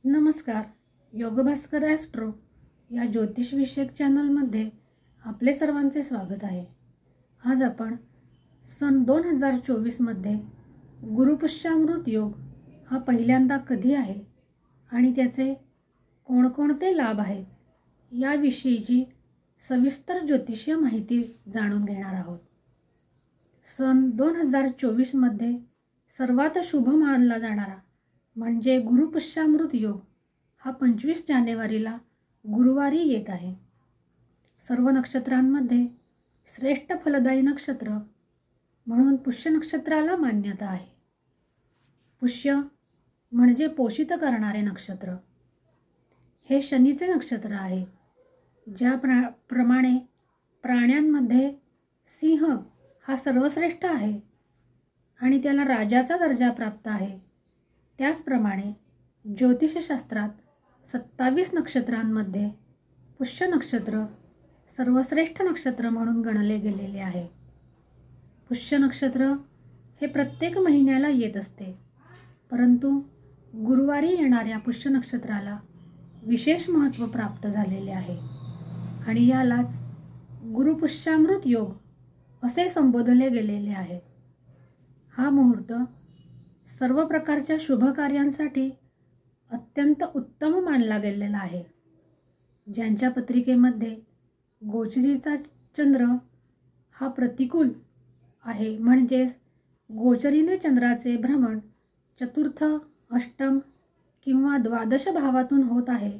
नमस्कार. योगभास्कर ॲस्ट्रो या ज्योतिषविषयक चॅनलमध्ये आपले सर्वांचे स्वागत आहे. आज आपण सन 2024मध्ये गुरुपुष्यामृत योग हा पहिल्यांदा कधी आहे आणि त्याचे कोणकोणते लाभ आहेत याविषयीची सविस्तर ज्योतिषीय माहिती जाणून घेणार आहोत. सन 2024मध्ये सर्वात शुभ मानला जाणारा म्हणजे गुरुपुष्यामृत योग हा 25 जानेवारीला गुरुवारी येत आहे. सर्व नक्षत्रांमध्ये श्रेष्ठ फलदायी नक्षत्र म्हणून पुष्य नक्षत्राला मान्यता आहे. पुष्य म्हणजे पोषित करणारे नक्षत्र. हे शनीचे नक्षत्र आहे. ज्याप्रमाणे प्राण्यांमध्ये सिंह हा सर्वश्रेष्ठ आहे आणि त्याला राजाचा दर्जा प्राप्त आहे, त्याचप्रमाणे ज्योतिषशास्त्रात 27 नक्षत्रांमध्ये पुष्य नक्षत्र सर्वश्रेष्ठ नक्षत्र म्हणून गणले गेलेले आहे. पुष्य नक्षत्र हे प्रत्येक महिन्याला येत असते, परंतु गुरुवारी येणाऱ्या पुष्य नक्षत्राला विशेष महत्त्व प्राप्त झालेले आहे आणि यालाच गुरुपुष्यामृत योग असे संबोधले गेलेले आहे. हा मुहूर्त सर्व प्रकारच्या शुभ कार्यांसाठी अत्यंत उत्तम मानला गेलेला आहे. ज्यांच्या पत्रिकेमध्ये गोचरीचा चंद्र हा प्रतिकूल आहे, म्हणजेच गोचरीने चंद्राचे भ्रमण चतुर्थ, अष्टम किंवा द्वादश भावातून होत आहे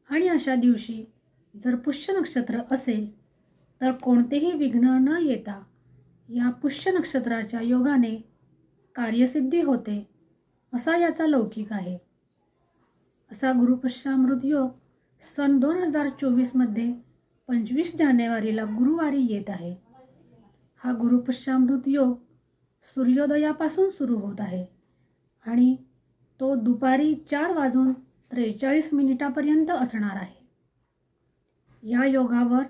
आणि अशा दिवशी जर पुष्य नक्षत्र असेल तर कोणतेही विघ्न न येता या पुष्य नक्षत्राच्या योगाने कार्यसिद्धी होते असा याचा लौकिक आहे. असा गुरुपुष्यामृत योग सन 2024मध्ये 25 जानेवारीला गुरुवारी येत आहे. हा गुरुपुष्यामृत योग सूर्योदयापासून सुरू होत आहे आणि तो दुपारी 4:43 असणार आहे. या योगावर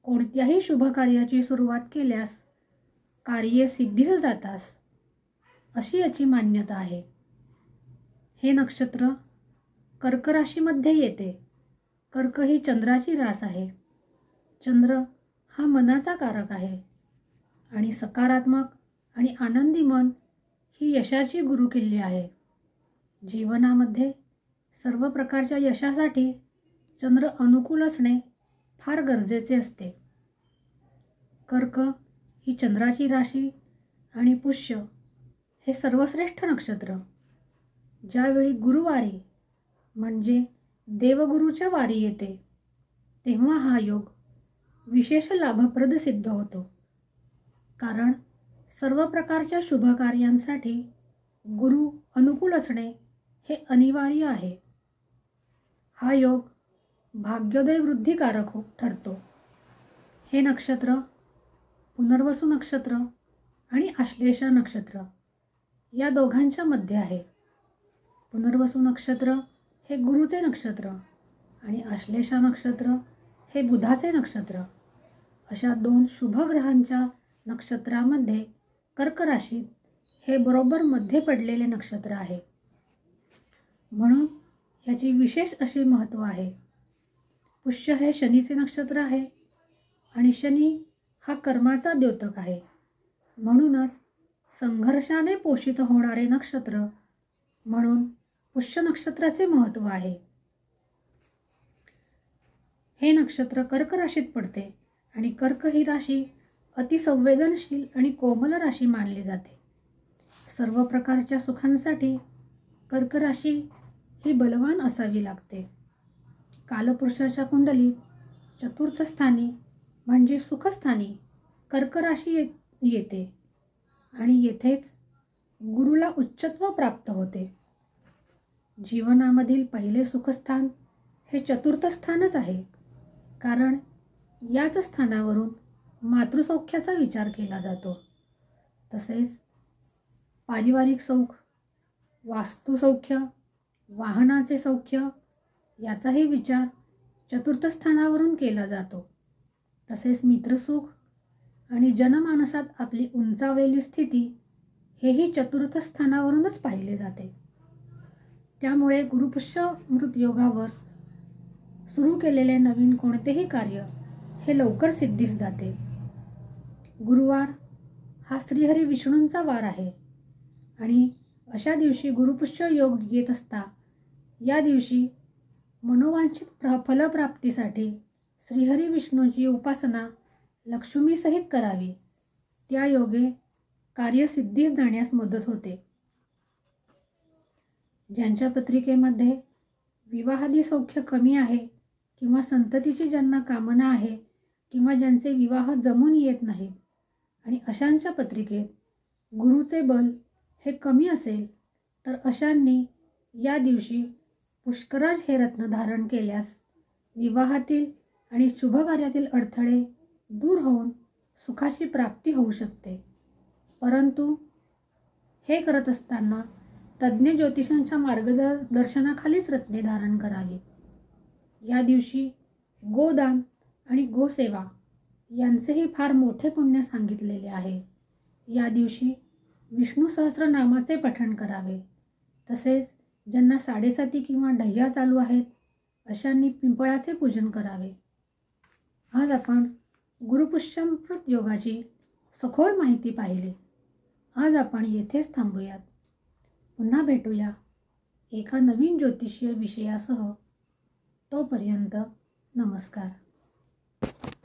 कोणत्याही शुभ कार्याची सुरुवात केल्यास कार्ये सिद्धीस जातात अशी याची मान्यता आहे. हे नक्षत्र कर्क राशीमध्ये येते. कर्क ही चंद्राची रास आहे. चंद्र हा मनाचा कारक आहे आणि सकारात्मक आणि आनंदी मन ही यशाची गुरुकिल्ली आहे. जीवनामध्ये सर्व प्रकारच्या यशासाठी चंद्र अनुकूल असणे फार गरजेचे असते. कर्क ही चंद्राची राशी आणि पुष्य हे सर्वश्रेष्ठ नक्षत्र. ज्यावेळी गुरुवारी म्हणजे देवगुरूच्या वारी येते तेव्हा हा योग विशेष लाभप्रद सिद्ध होतो, कारण सर्व प्रकारच्या शुभ कार्यांसाठी गुरु अनुकूल असणे हे अनिवार्य आहे. हा योग भाग्योदय वृद्धिकारक ठरतो. हे नक्षत्र पुनर्वसू नक्षत्र आणि आश्लेषा नक्षत्र या दोघांच्या मध्ये आहे. पुनर्वसू नक्षत्र हे गुरुचे नक्षत्र आणि आश्लेषा नक्षत्र हे बुधाचे नक्षत्र. अशा दोन शुभ ग्रहांच्या नक्षत्रामध्ये कर्क राशीत हे बरोबर मध्ये पडलेले नक्षत्र आहे, म्हणून याची विशेष असे महत्त्व आहे. पुष्य हे शनीचे नक्षत्र आहे आणि शनी हा कर्माचा द्योतक आहे. म्हणूनच संघर्षाने पोषित होणारे नक्षत्र म्हणून पुष्य नक्षत्राचे महत्त्व आहे. हे नक्षत्र कर्क राशीत पडते आणि कर्क ही राशी अतिसंवेदनशील आणि कोमल राशी मानली जाते. सर्व प्रकारच्या सुखांसाठी कर्क राशी ही बलवान असावी लागते. कालपुरुषाच्या कुंडलीत चतुर्थ स्थानी म्हणजे सुखस्थानी कर्क राशी येते आणि येथेच गुरुला उच्चत्व प्राप्त होते. जीवनामधील पहिले सुखस्थान हे चतुर्थ स्थानच आहे, कारण याच स्थानावरून मातृसौख्याचा विचार केला जातो. तसेच पारिवारिक सौख्य, वास्तुसौख्य, वाहनाचे सौख्य याचाही विचार चतुर्थ स्थानावरून केला जातो. तसेच मित्रसुख आणि जनमानसात आपली उंचावलेली स्थिती हेही चतुर्थ स्थानावरूनच पाहिले जाते. त्यामुळे गुरुपुष्यमृत योगावर सुरू केलेले नवीन कोणतेही कार्य हे लवकर सिद्धीस जाते. गुरुवार हा श्रीहरी विष्णूंचा वार आहे आणि अशा दिवशी गुरुपुष्य योग येत असता या दिवशी मनोवांछित फलप्राप्तीसाठी श्रीहरी विष्णूची उपासना लक्ष्मीसहित करावी. त्या योगे कार्यसिद्धीस जाण्यास मदत होते. ज्यांच्या पत्रिकेमध्ये विवाहादी सौख्य कमी आहे किंवा संततीची ज्यांना कामना आहे किंवा ज्यांचे विवाह जमून येत नाहीत आणि अशांच्या पत्रिकेत गुरुचे बल हे कमी असेल तर अशांनी या दिवशी पुष्कराज हे रत्न धारण केल्यास विवाहातील आणि शुभकार्यातील अडथळे दूर होऊन सुखाची प्राप्ती होऊ शकते. परंतु हे करत असताना तज्ज्ञ ज्योतिषांच्या मार्गदर्शनाखालीच रत्ने धारण करावी. या दिवशी गोदान आणि गोसेवा यांचेही फार मोठे पुण्य सांगितलेले आहे. या दिवशी विष्णू सहस्रनामाचे पठण करावे. तसेच ज्यांना 7.5 किंवा ढय्या चालू आहेत अशांनी पिंपळाचे पूजन करावे. आज आपण गुरुपुष्यमृत योगाची सखोल माहिती पाहिली. आज आपण येथेच थांबूयात. पुन्हा भेटूया एका नवीन ज्योतिषीय विषयासह. तोपर्यंत नमस्कार.